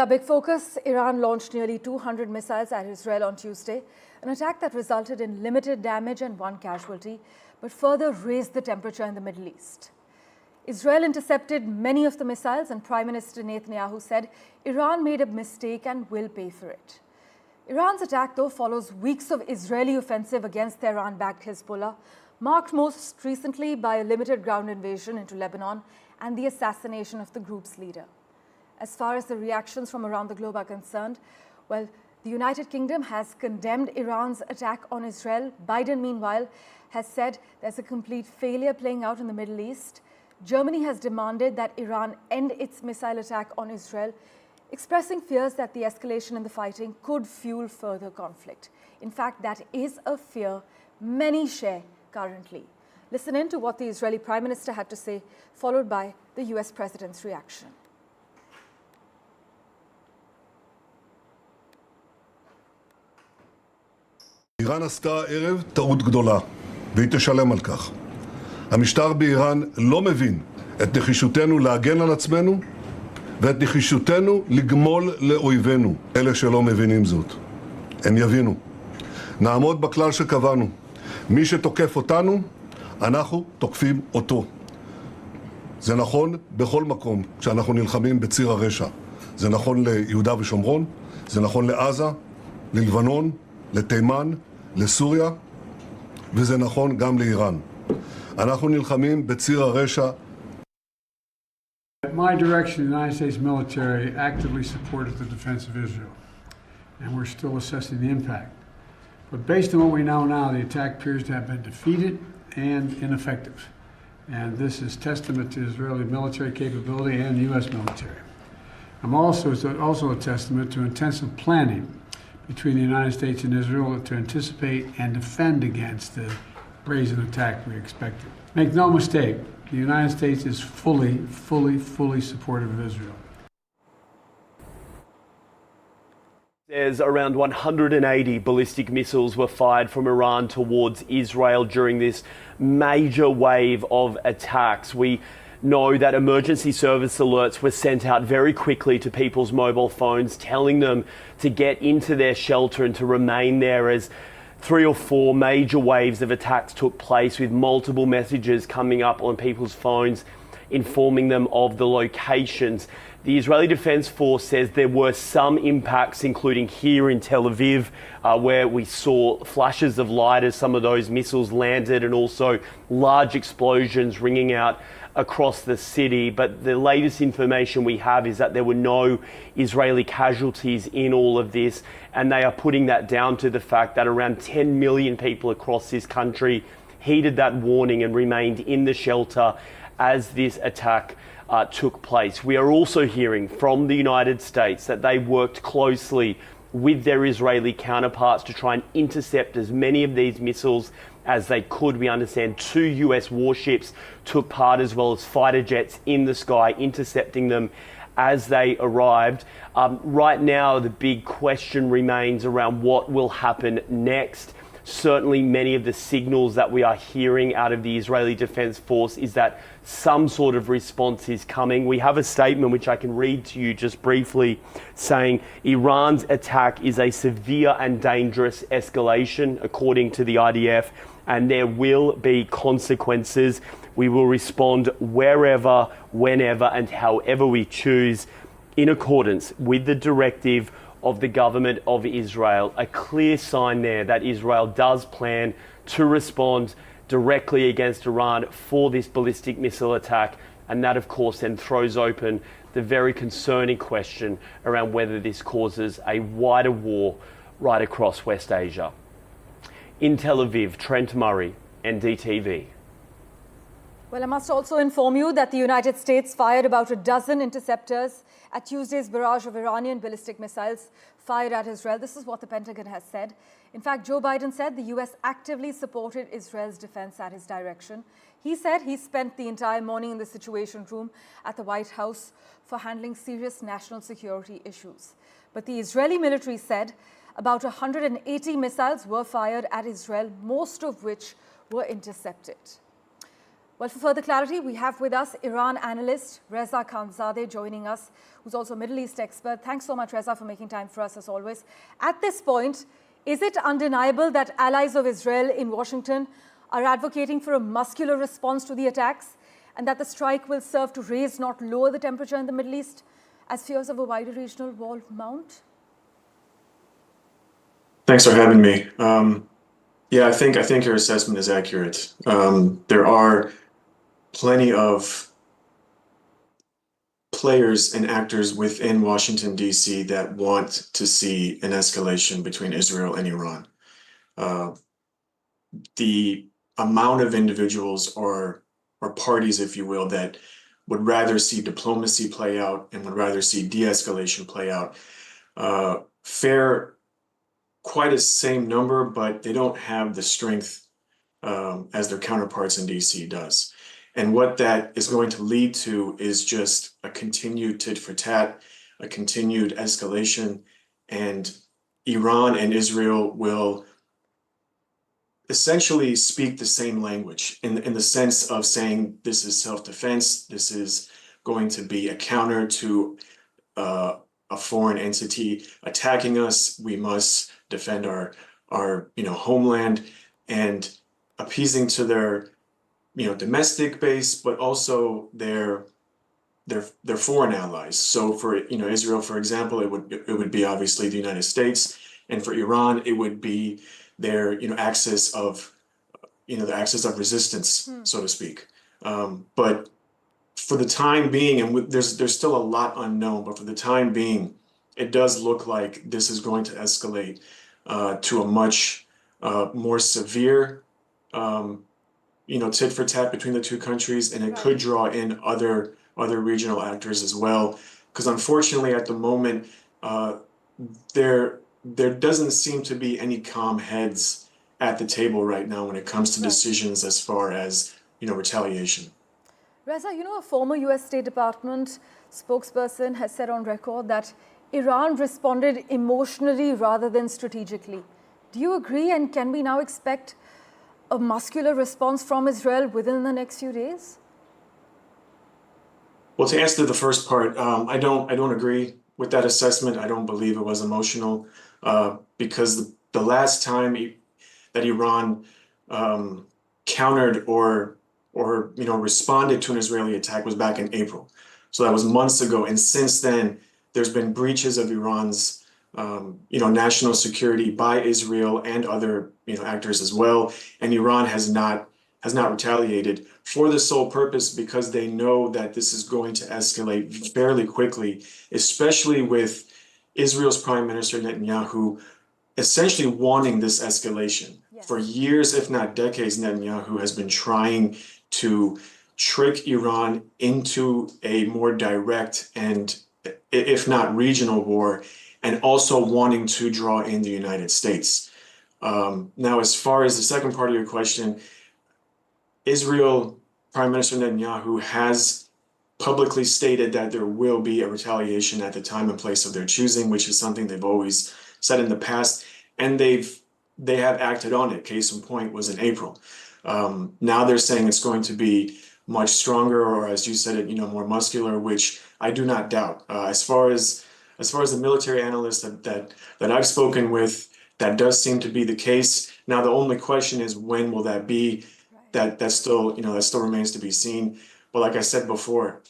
A big focus, Iran launched nearly 200 missiles at Israel on Tuesday, an attack that resulted in limited damage and one casualty, but further raised the temperature in the Middle East. Israel intercepted many of the missiles, and Prime Minister Netanyahu said Iran made a mistake and will pay for it. Iran's attack, though, follows weeks of Israeli offensive against the Iran-backed Hezbollah, marked most recently by a limited ground invasion into Lebanon and the assassination of the group's leader. As far as the reactions from around the globe are concerned, well, the United Kingdom has condemned Iran's attack on Israel. Biden, meanwhile, has said there's a complete failure playing out in the Middle East. Germany has demanded that Iran end its missile attack on Israel, expressing fears that the escalation in the fighting could fuel further conflict. In fact, that is a fear many share currently. Listen in to what the Israeli Prime Minister had to say, followed by the US President's reaction. איראן עשתה הערב טעות גדולה, והיא תשלם על כך. המשטר באיראן לא מבין את נחישותנו להגן על עצמנו, ואת נחישותנו לגמול לאויבינו. אלה שלא מבינים זאת, הם יבינו. נעמוד בכלל שקבענו. מי שתוקף אותנו, אנחנו תוקפים אותו. זה נכון בכל מקום כשאנחנו נלחמים בציר הרשע. זה נכון ליהודה ושומרון, זה נכון לעזה, ללבנון, לתימן, לסוריה, וזה נכון גם לאיראן. אנחנו נלחמים בציר הרשע. At my direction, the United States military actively supported the defense of Israel, and we're still assessing the impact. But based on what we know now, the attack appears to have been defeated and ineffective. And this is testament to Israeli military capability and U.S. military. It's also a testament to intensive planning between the United States and Israel to anticipate and defend against the brazen attack we expected. Make no mistake, the United States is fully supportive of Israel. There's around 180 ballistic missiles were fired from Iran towards Israel during this major wave of attacks. We know that emergency service alerts were sent out very quickly to people's mobile phones, telling them to get into their shelter and to remain there, as 3 or 4 major waves of attacks took place, with multiple messages coming up on people's phones informing them of the locations. The Israeli Defense Force says there were some impacts, including here in Tel Aviv, where we saw flashes of light as some of those missiles landed, and also large explosions ringing out across the city. But the latest information we have is that there were no Israeli casualties in all of this, and they are putting that down to the fact that around 10 million people across this country heeded that warning and remained in the shelter as this attack took place. We are also hearing from the United States that they worked closely with their Israeli counterparts to try and intercept as many of these missiles as they could. We understand 2 US warships took part, as well as fighter jets in the sky, intercepting them as they arrived. Right now, the big question remains around what will happen next. Certainly many of the signals that we are hearing out of the Israeli Defense Force is that some sort of response is coming. We have a statement which I can read to you just briefly, saying Iran's attack is a severe and dangerous escalation, according to the IDF, and there will be consequences. We will respond wherever, whenever, and however we choose, in accordance with the directive of the government of Israel. A clear sign there that Israel does plan to respond directly against Iran for this ballistic missile attack. And that, of course, then throws open the very concerning question around whether this causes a wider war right across West Asia. In Tel Aviv, Trent Murray, NDTV. Well, I must also inform you that the United States fired about a dozen interceptors at Tuesday's barrage of Iranian ballistic missiles fired at Israel. This is what the Pentagon has said. In fact, Joe Biden said the U.S. actively supported Israel's defense at his direction. He said he spent the entire morning in the Situation Room at the White House for handling serious national security issues. But the Israeli military said about 180 missiles were fired at Israel, most of which were intercepted. Well, for further clarity, we have with us Iran analyst Reza Khanzadeh joining us, who's also a Middle East expert. Thanks so much, Reza, for making time for us as always. At this point, is it undeniable that allies of Israel in Washington are advocating for a muscular response to the attacks and that the strike will serve to raise, not lower, the temperature in the Middle East as fears of a wider regional war mount? Thanks for having me. Yeah, I think your assessment is accurate. There are plenty of players and actors within Washington, D.C. that want to see an escalation between Israel and Iran. The amount of individuals or parties, if you will, that would rather see diplomacy play out and would rather see de-escalation play out, fare quite a same number, but they don't have the strength as their counterparts in DC does. And what that is going to lead to is just a continued tit for tat, a continued escalation, and Iran and Israel will essentially speak the same language in the sense of saying this is self-defense, this is going to be a counter to a foreign entity attacking us. We must defend our homeland, and appeasing to their domestic base, but also their foreign allies. So for Israel, for example, it would be obviously the United States, and for Iran, it would be their axis of resistance, so to speak. But for the time being, and there's still a lot unknown, but for the time being, it does look like this is going to escalate to a much more severe tit for tat between the two countries, and it could draw in other regional actors as well. Because unfortunately, at the moment, there doesn't seem to be any calm heads at the table right now when it comes to decisions as far as retaliation. Reza, a former US State Department spokesperson has said on record that Iran responded emotionally rather than strategically. Do you agree, and can we now expect a muscular response from Israel within the next few days? Well, to answer the first part, I don't agree with that assessment. I don't believe it was emotional, because the last time that Iran countered or responded to an Israeli attack was back in April. So that was months ago, and since then there's been breaches of Iran's national security by Israel and other actors as well, and Iran has not retaliated for the sole purpose because they know that this is going to escalate fairly quickly, especially with Israel's Prime Minister Netanyahu essentially wanting this escalation. Yes. For years, if not decades, Netanyahu has been trying to trick Iran into a more direct and, if not regional war, and also wanting to draw in the United States. Now, as far as the second part of your question, Israel Prime Minister Netanyahu has publicly stated that there will be a retaliation at the time and place of their choosing, which is something they've always said in the past, and they have acted on it. Case in point was in April. Now they're saying it's going to be much stronger, or as you said it, more muscular, which I do not doubt. As far as the military analysts that I've spoken with, that does seem to be the case. Now the only question is, when will that be? That still remains to be seen. But like I said before,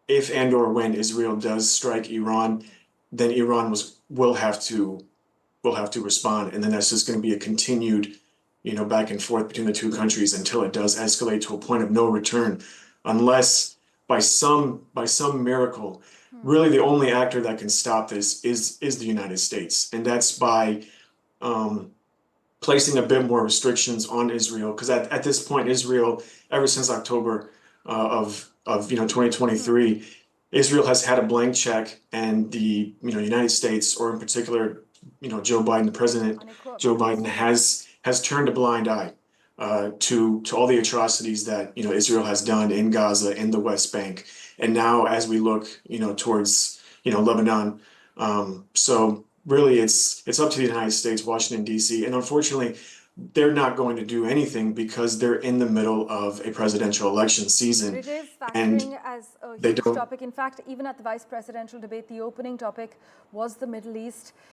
if and or when Israel does strike Iran, then Iran will have to respond, and then that's just going to be a continued back and forth between the two countries until it does escalate to a point of no return, unless by some miracle, really the only actor that can stop this is the United States, and that's by placing a bit more restrictions on Israel, because at this point, Israel, ever since October of 2023, Israel has had a blank check, and the United States, or in particular, Joe Biden, the president, Joe Biden has turned a blind eye to all the atrocities that Israel has done in Gaza, in the West Bank, and now as we look towards Lebanon. So really, it's up to the United States, Washington, D.C., and unfortunately, they're not going to do anything because they're in the middle of a presidential election season. But it is and factoring as a they huge don't- topic. In fact, even at the vice presidential debate, the opening topic was the Middle East.